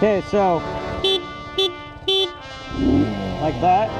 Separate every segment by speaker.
Speaker 1: Okay, so like that.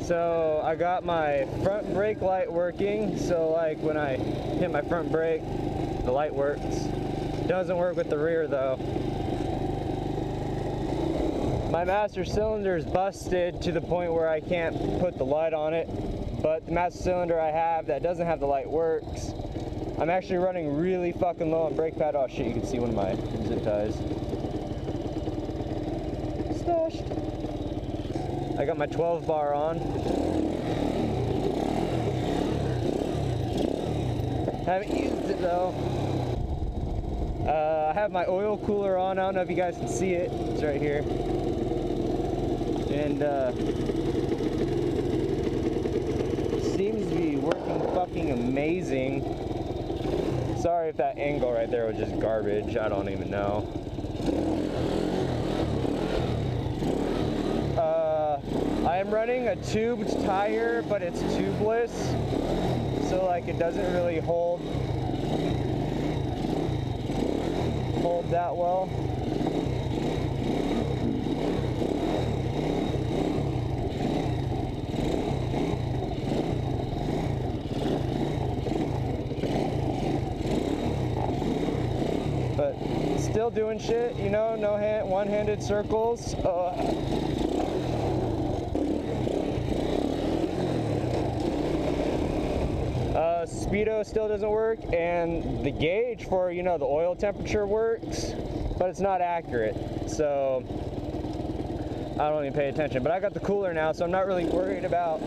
Speaker 1: So I got my front brake light working, so like when I hit my front brake, the light works. Doesn't work with the rear though. My master cylinder is busted to the point where I can't put the light on it, but the master cylinder I have that doesn't have the light works. I'm actually running really fucking low on brake pad. Oh shit, you can see one of my zip ties. Stashed. I got my 12 bar on. Haven't used it though. I have my oil cooler on. I don't know if you guys can see it. It's right here. And seems to be working fucking amazing. Sorry if that angle right there was just garbage. I don't even know. I am running a tubed tire, but it's tubeless, so like it doesn't really hold that well. But still doing shit, you know, no one-handed circles. Speedo still doesn't work, and the gauge for, you know, the oil temperature works, but it's not accurate, so I don't even pay attention. But I got the cooler now, so I'm not really worried about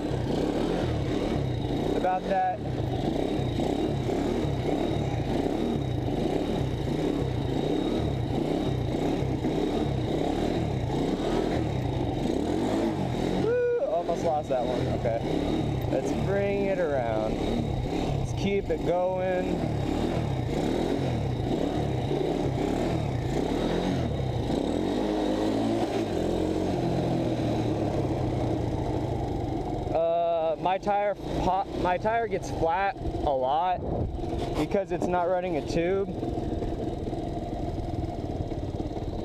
Speaker 1: that. Woo, almost lost that one. Okay, let's bring it around. Keep it going. My tire gets flat a lot because it's not running a tube.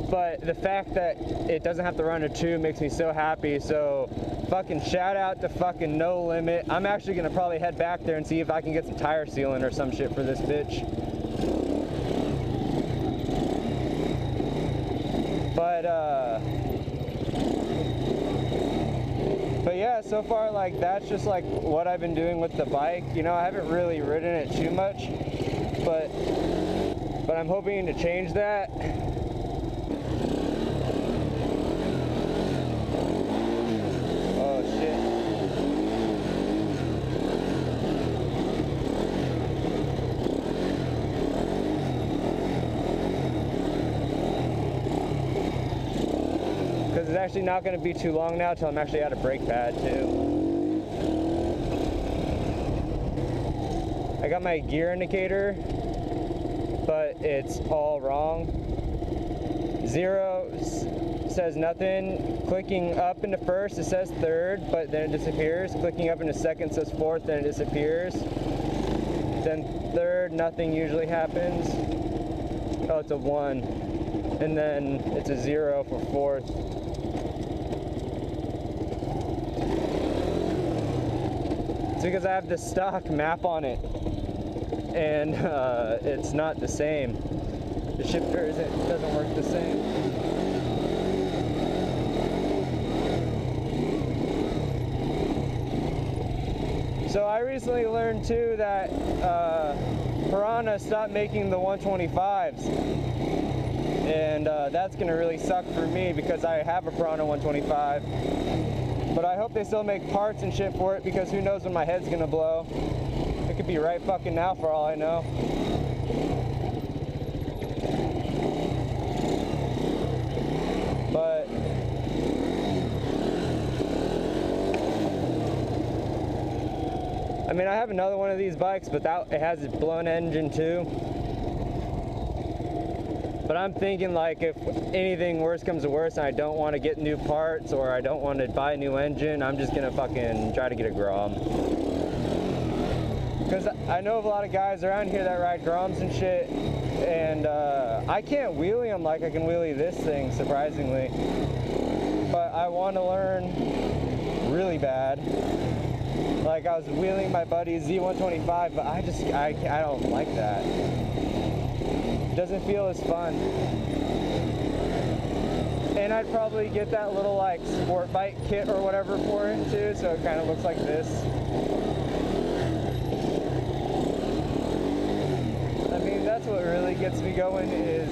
Speaker 1: But the fact that it doesn't have to run a tube makes me so happy. So fucking shout out to fucking No Limit. I'm actually gonna probably head back there and see if I can get some tire sealant or some shit for this bitch. But yeah, so far like that's just like what I've been doing with the bike. You know, I haven't really ridden it too much, but I'm hoping to change that. It's actually not going to be too long now till I'm actually out of brake pad too. I got my gear indicator, but it's all wrong. 0 says nothing. Clicking up into first, it says third, but then it disappears. Clicking up into second says fourth, then it disappears. Then third, nothing usually happens. Oh, it's a 1. And then it's a 0 for fourth. It's because I have the stock map on it, and it's not the same. The shifter doesn't work the same. So I recently learned too that Piranha stopped making the 125s, and that's gonna really suck for me because I have a Piranha 125. But I hope they still make parts and shit for it, because who knows when my head's gonna blow. It could be right fucking now for all I know. But I have another one of these bikes, but it has a blown engine too. But I'm thinking, like, if anything worse comes to worse and I don't want to get new parts or I don't want to buy a new engine, I'm just gonna fucking try to get a Grom. Because I know of a lot of guys around here that ride Groms and shit, and I can't wheelie them like I can wheelie this thing, surprisingly. But I want to learn really bad. Like, I was wheeling my buddy's Z125, but I don't like that. It doesn't feel as fun. And I'd probably get that little, like, sport bike kit or whatever for it too, so it kind of looks like this. I mean, that's what really gets me going is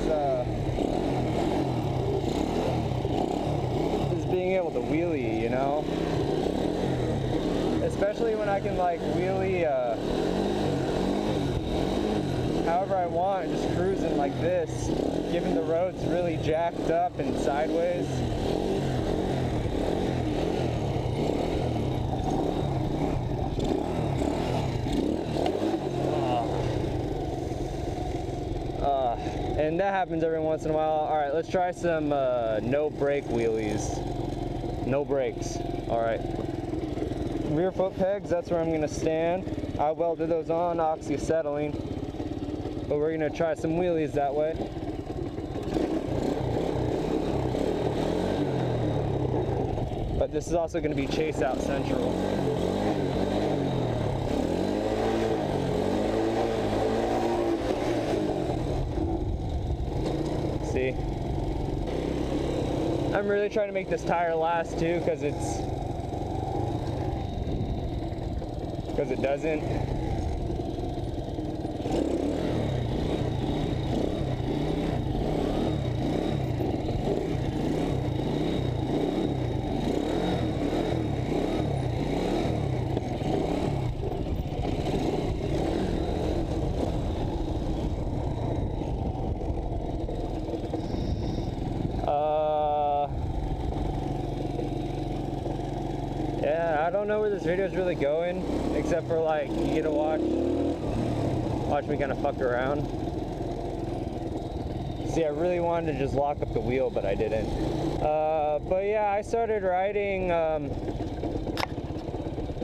Speaker 1: being able to wheelie, you know? Especially when I can, like, wheelie however I want, just cruising like this, given the road's really jacked up and sideways. And that happens every once in a while. All right, let's try some no brake wheelies. No brakes. All right. Rear foot pegs, that's where I'm gonna stand. I welded those on, oxyacetylene. But we're gonna try some wheelies that way. But this is also gonna be chase out central. See? I'm really trying to make this tire last too, because it doesn't. Yeah, I don't know where this video is really going, except for, like, you get to watch me kind of fuck around. See, I really wanted to just lock up the wheel, but I didn't. But yeah, I started riding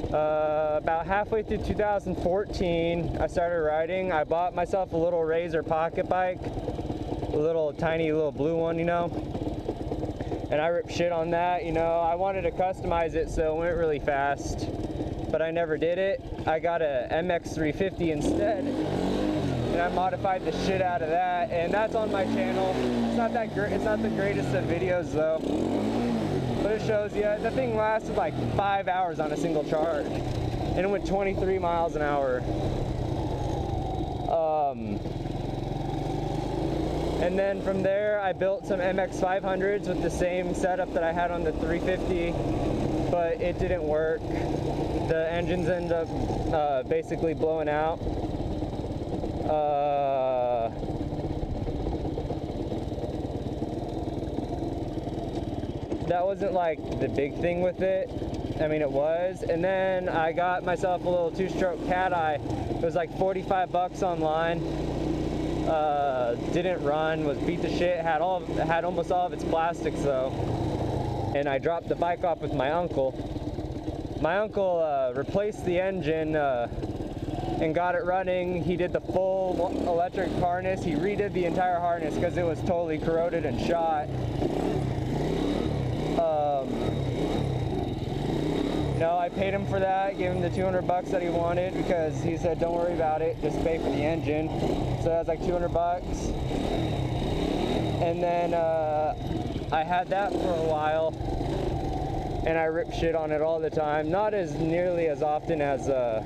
Speaker 1: about halfway through 2014. I started riding. I bought myself a little Razor pocket bike, a little tiny little blue one, you know. And I ripped shit on that, you know. I wanted to customize it so it went really fast, but I never did it. I got a MX350 instead, and I modified the shit out of that, and that's on my channel. It's not that great. It's not the greatest of videos though, but it shows you. The thing lasted like 5 hours on a single charge, and it went 23 miles an hour. And then from there, I built some MX500s with the same setup that I had on the 350, but it didn't work. The engines ended up basically blowing out. That wasn't like the big thing with it. I mean, it was. And then I got myself a little two-stroke cat eye. It was like 45 bucks online. Didn't run, was beat to shit, had almost all of its plastics though. And I dropped the bike off with my uncle. My uncle replaced the engine and got it running. He did the full electric harness. He redid the entire harness because it was totally corroded and shot. No, I paid him for that, gave him the 200 bucks that he wanted because he said, don't worry about it, just pay for the engine. So that was like 200 bucks. And then I had that for a while, and I ripped shit on it all the time. Not as nearly as often as I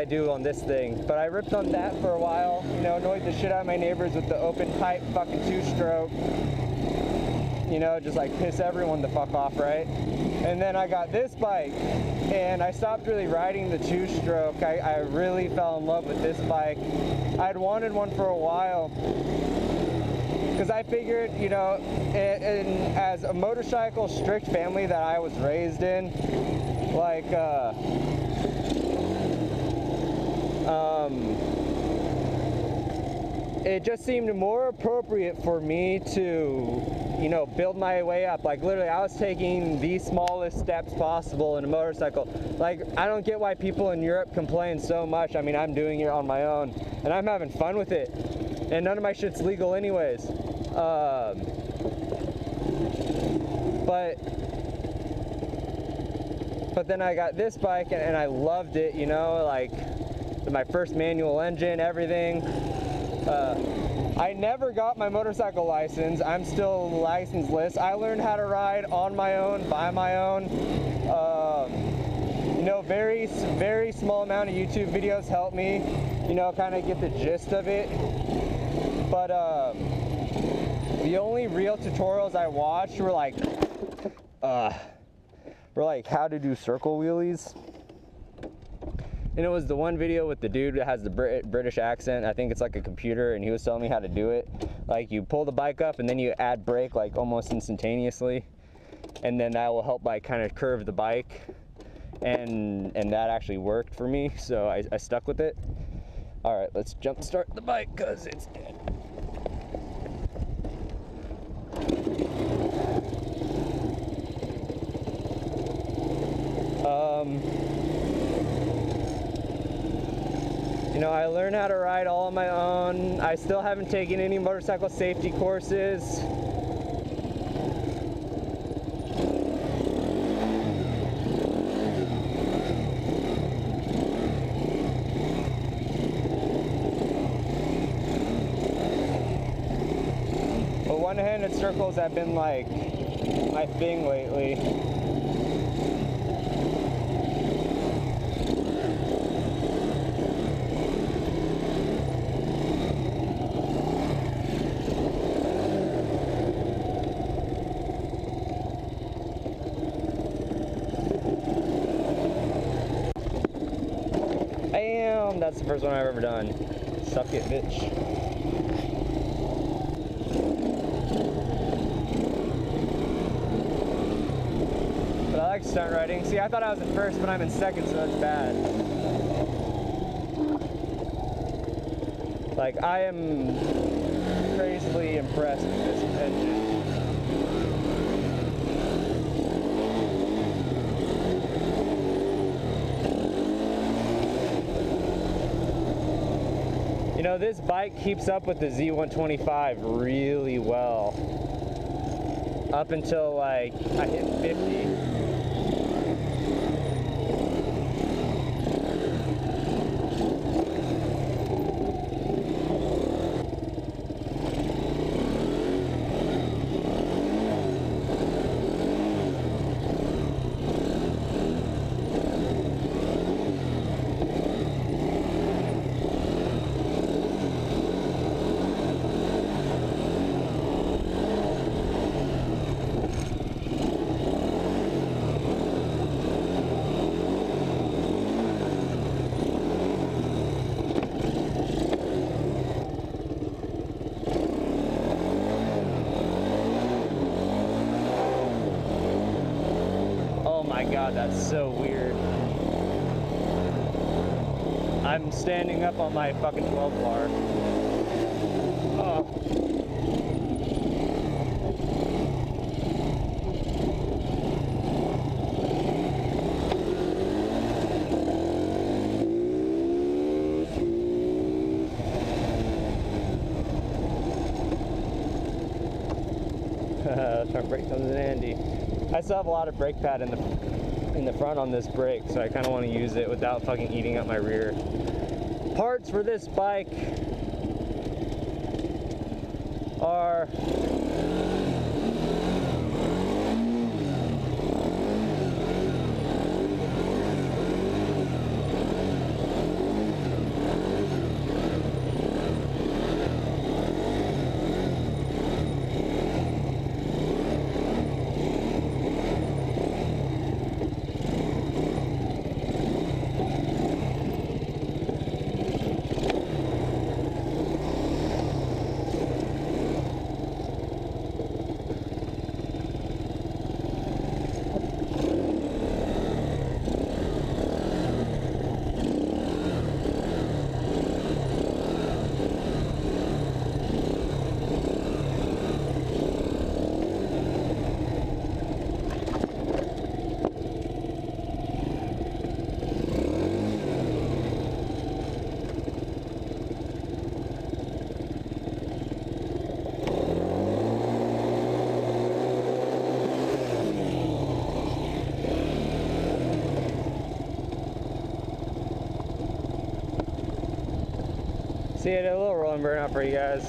Speaker 1: do on this thing, but I ripped on that for a while. You know, annoyed the shit out of my neighbors with the open pipe fucking two-stroke. You know, just like piss everyone the fuck off, right? And then I got this bike, and I stopped really riding the two-stroke. I really fell in love with this bike. I'd wanted one for a while, because I figured, you know, as a motorcycle strict family that I was raised in, like, It just seemed more appropriate for me to, you know, build my way up. Like literally I was taking the smallest steps possible in a motorcycle. Like I don't get why people in Europe complain so much. I mean, I'm doing it on my own and I'm having fun with it. And none of my shit's legal anyways. But then I got this bike and I loved it, you know, like my first manual engine, everything. I never got my motorcycle license. I'm still licenseless. I learned how to ride on my own, by my own. You know, very small amount of YouTube videos helped me, you know, kind of get the gist of it. But the only real tutorials I watched were like how to do circle wheelies. And it was the one video with the dude that has the British accent. I think it's like a computer, and he was telling me how to do it. Like you pull the bike up and then you add brake like almost instantaneously. And then that will help like kind of curve the bike. And that actually worked for me, so I stuck with it. All right, let's jump start the bike because it's dead. You know, I learned how to ride all on my own. I still haven't taken any motorcycle safety courses. But one-handed circles have been like my thing lately. Damn, that's the first one I've ever done. Suck it, bitch. But I like stunt riding. See, I thought I was in first, but I'm in second, so that's bad. Like, I am crazily impressed with this engine. You know, this bike keeps up with the Z125 really well. Up until like I hit 50. God, that's so weird. I'm standing up on my fucking 12 bar. Oh. Front brake comes in handy. I still have a lot of brake pad in the front on this brake, so I kind of want to use it without fucking eating up my rear. Parts for this bike are See it, a little rolling burnout for you guys.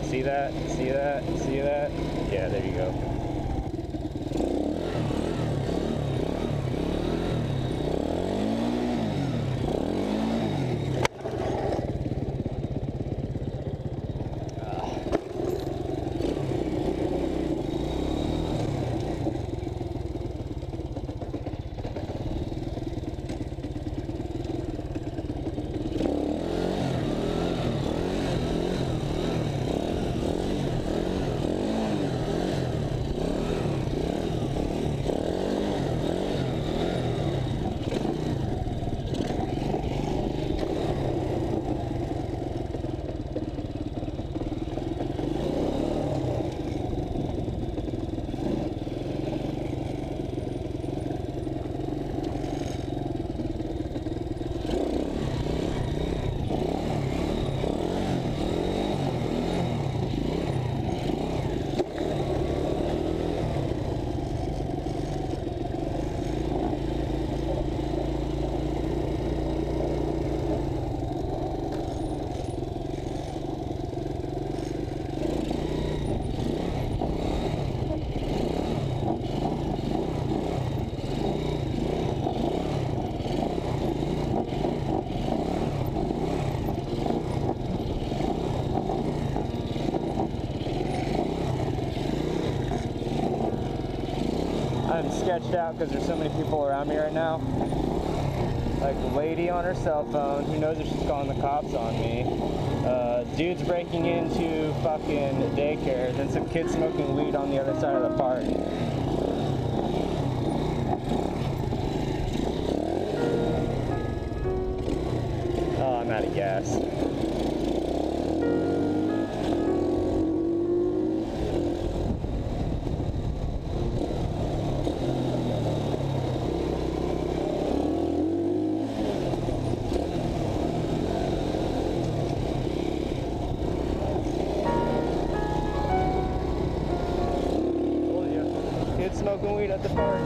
Speaker 1: See that? See that? See that? Yeah, there you go. I'm sketched out because there's so many people around me right now. Like the lady on her cell phone, who knows if she's calling the cops on me. Dude's breaking into fucking daycare, then some kids smoking weed on the other side of the park. Oh, I'm out of gas. Smoking weed at the park.